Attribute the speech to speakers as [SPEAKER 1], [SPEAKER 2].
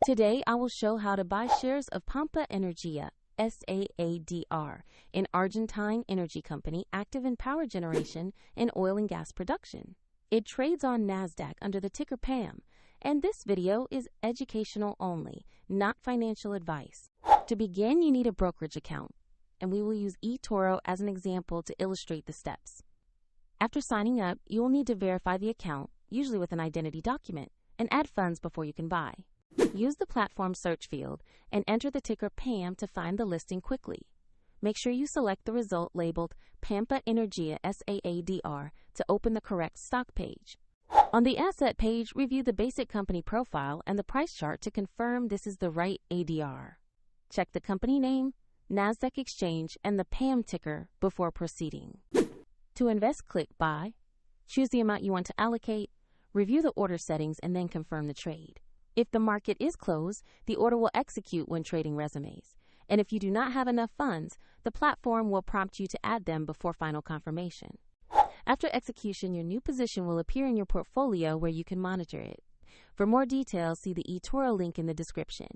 [SPEAKER 1] Today, I will show how to buy shares of Pampa Energia S.A ADR, an Argentine energy company active in power generation and oil and gas production. It trades on NASDAQ under the ticker PAM, and this video is educational only, not financial advice. To begin, you need a brokerage account, and we will use eToro as an example to illustrate the steps. After signing up, you will need to verify the account, usually with an identity document, and add funds before you can buy. Use the platform search field and enter the ticker PAM to find the listing quickly. Make sure you select the result labeled Pampa Energia S.A ADR to open the correct stock page. On the asset page, review the basic company profile and the price chart to confirm this is the right ADR. Check the company name, NASDAQ exchange, and the PAM ticker before proceeding. To invest, click Buy. Choose the amount you want to allocate, review the order settings, and then confirm the trade. If the market is closed, the order will execute when trading resumes. And if you do not have enough funds, the platform will prompt you to add them before final confirmation. After execution, your new position will appear in your portfolio where you can monitor it. For more details, see the eToro link in the description.